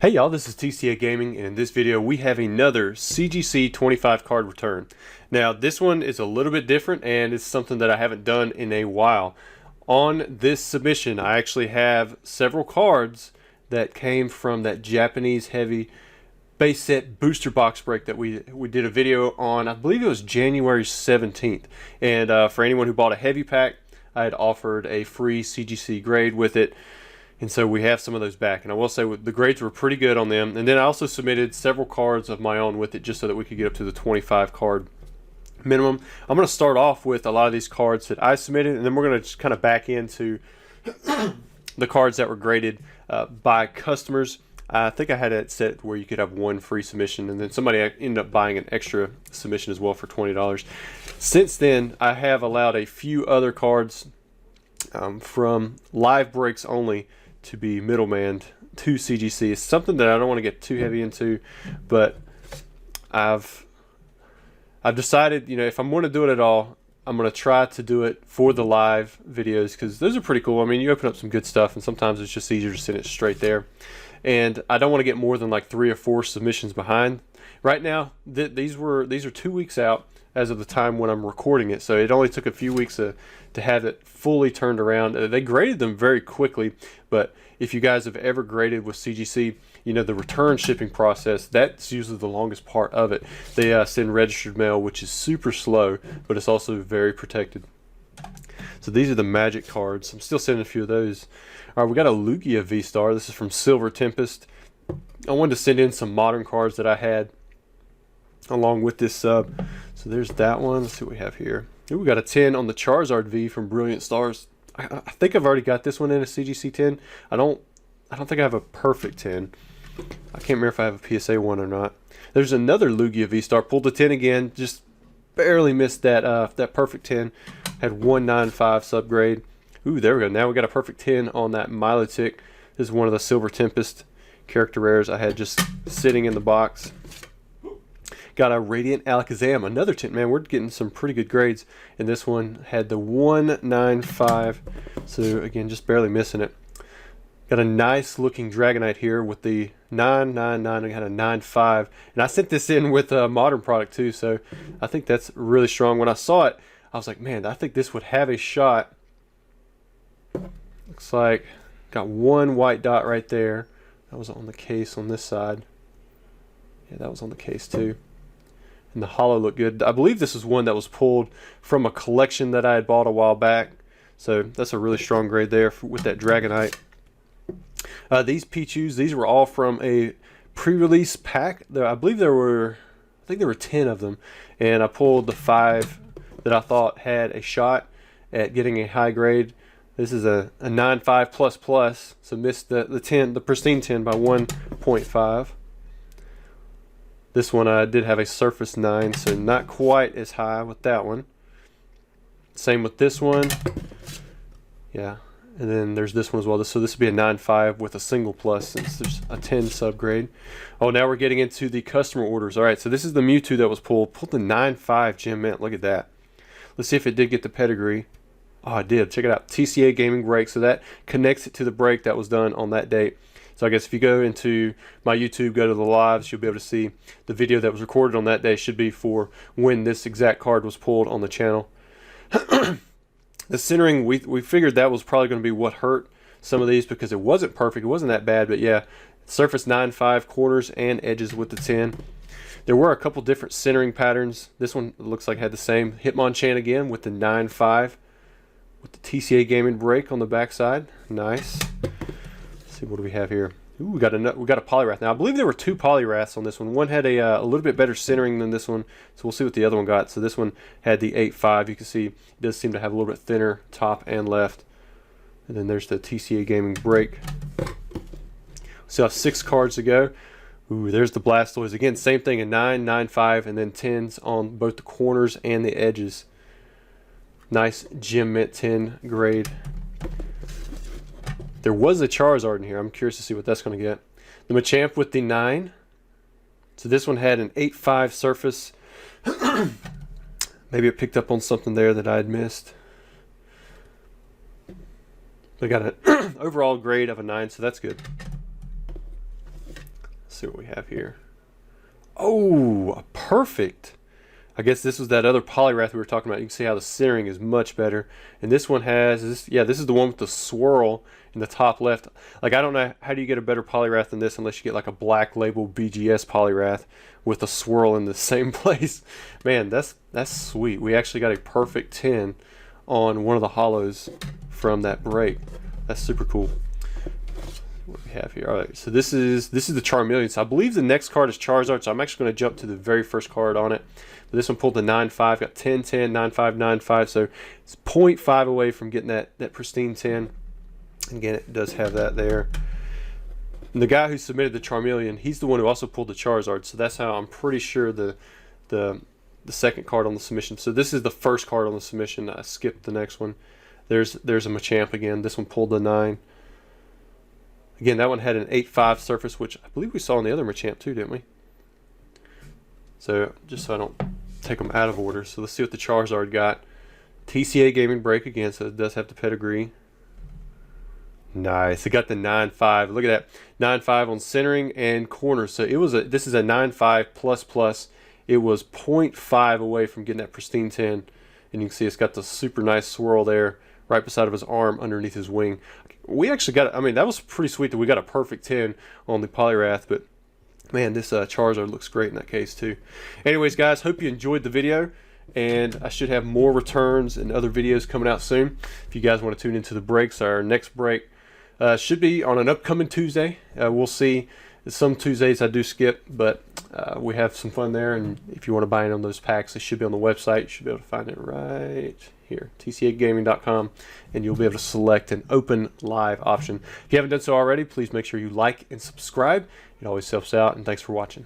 Hey y'all, this is TCA Gaming, and in this video we have another CGC 25 card return. Now this one is a little bit different and it's something that I haven't done in a while. On this submission I actually have several cards that came from that Japanese heavy base set booster box break that we did a video on. I believe it was January 17th, and for anyone who bought a heavy pack I had offered a free CGC grade with it. And so we have some of those back, and I will say the grades were pretty good on them. And then I also submitted several cards of my own with it just so that we could get up to the 25 card minimum. I'm going to start off with a lot of these cards that I submitted, and then we're going to just kind of back into the cards that were graded by customers. I think I had it set where you could have one free submission, and then somebody ended up buying an extra submission as well for $20. Since then, I have allowed a few other cards from live breaks only to be middlemaned to CGC. It's something that I don't want to get too heavy into, but I've decided, you know, if I'm going to do it at all, I'm going to try to do it for the live videos because those are pretty cool. I mean, you open up some good stuff, and sometimes it's just easier to send it straight there. And I don't want to get more than like 3 or 4 submissions behind. Right now, these are 2 weeks out as of the time when I'm recording it, so it only took a few weeks to have it fully turned around. They graded them very quickly, but if you guys have ever graded with CGC, you know the return shipping process, that's usually the longest part of it. They send registered mail, which is super slow, but it's also very protected. So these are the magic cards. I'm still sending a few of those. All right, we got a Lugia V-Star. This is from Silver Tempest. I wanted to send in some modern cards that I had along with this sub. So there's that one. Let's see what we have here. Ooh, we got a 10 on the Charizard V from Brilliant Stars. I think I've already got this one in a CGC 10. I don't think I have a perfect 10. I can't remember if I have a PSA 1 or not. There's another Lugia V-Star. Pulled the 10 again. Just barely missed that that perfect 10. Had 195 subgrade. Ooh, there we go. Now we got a perfect 10 on that Milotic. This is one of the Silver Tempest character rares I had just sitting in the box. Got a Radiant Alakazam, another 10. Man, we're getting some pretty good grades. And this one had the 195. So again, just barely missing it. Got a nice looking Dragonite here with the 999. We had a 95. And I sent this in with a modern product too. So I think that's really strong. When I saw it, I was like, man, I think this would have a shot. Looks like got one white dot right there. That was on the case on this side. Yeah, that was on the case too. And the holo looked good. I believe this is one that was pulled from a collection that I had bought a while back. So that's a really strong grade there with that Dragonite. These Pichus, these were all from a pre-release pack. I believe there were 10 of them. And I pulled the 5 that I thought had a shot at getting a high grade. This is a 9.5++, so missed the pristine 10 by 1.5. This one I did have a surface 9, so not quite as high with that one. Same with this one. Yeah, and then there's this one as well. So this would be a 9.5 with a single plus since there's a 10 subgrade. Oh, now we're getting into the customer orders. All right, so this is the Mewtwo that was pulled. Pulled the 9.5 Gem Mint. Look at that. Let's see if it did get the pedigree. Oh, I did. Check it out. TCA Gaming break. So that connects it to the break that was done on that date. So I guess if you go into my YouTube, go to the lives, you'll be able to see the video that was recorded on that day should be for when this exact card was pulled on the channel. The centering, we figured that was probably going to be what hurt some of these because it wasn't perfect. It wasn't that bad, but yeah, surface 9.5, corners and edges with the 10. There were a couple different centering patterns. This one looks like had the same Hitmonchan again with the 9.5 with the TCA Gaming break on the backside. Nice. See, what do we have here? Ooh, we got a Poliwrath. Now I believe there were 2 Poliwraths on this one. One had a little bit better centering than this one, so we'll see what the other one got. So this one had the 8.5. You can see it does seem to have a little bit thinner top and left. And then there's the TCA Gaming break. So I have 6 cards to go. Ooh, there's the Blastoise again. Same thing, a 9, 9.5, and then 10s on both the corners and the edges. Nice Gem Mint 10 grade. There was a Charizard in here. I'm curious to see what that's going to get. The Machamp with the 9. So this one had an 8.5 surface. Maybe it picked up on something there that I had missed. They got an overall grade of a 9, so that's good. see what we have here. Oh, a perfect. I guess this was that other Poliwrath we were talking about. You can see how the centering is much better. And this one has, this is the one with the swirl in the top left. Like, I don't know, how do you get a better Poliwrath than this unless you get like a black label BGS Poliwrath with a swirl in the same place. Man, that's sweet. We actually got a perfect 10 on one of the holos from that break. That's super cool. What do we have here? All right, so this is the Charmeleon. So I believe the next card is Charizard, so I'm actually going to jump to the very first card on it. But this one pulled the 9-5, got 10, 10, 9, 5, 9, 5, so it's 0.5 away from getting that pristine 10. Again, it does have that there. And the guy who submitted the Charmeleon, he's the one who also pulled the Charizard, so that's how I'm pretty sure the second card on the submission. So this is the first card on the submission. I skipped the next one. There's a Machamp again. This one pulled the 9. Again, that one had an 8-5 surface, which I believe we saw in the other Machamp too, didn't we? So, just so I don't take them out of order. So let's see what the Charizard got. TCA Gaming break again, so it does have the pedigree. Nice. It got the 9-5. Look at that. 9-5 on centering and corners. So this is a 9-5++. It was 0.5 away from getting that pristine 10. And you can see it's got the super nice swirl there right beside of his arm underneath his wing. We actually got, I mean, that was pretty sweet that we got a perfect 10 on the Poliwrath, but man, this Charizard looks great in that case too. Anyways, guys, hope you enjoyed the video, and I should have more returns and other videos coming out soon. If you guys want to tune into the breaks, our next break should be on an upcoming Tuesday. We'll see. Some Tuesdays I do skip, but we have some fun there, and if you want to buy in on those packs, they should be on the website. You should be able to find it right here, tcagaming.com, and you'll be able to select an open live option. If you haven't done so already, please make sure you like and subscribe. It always helps out, and thanks for watching.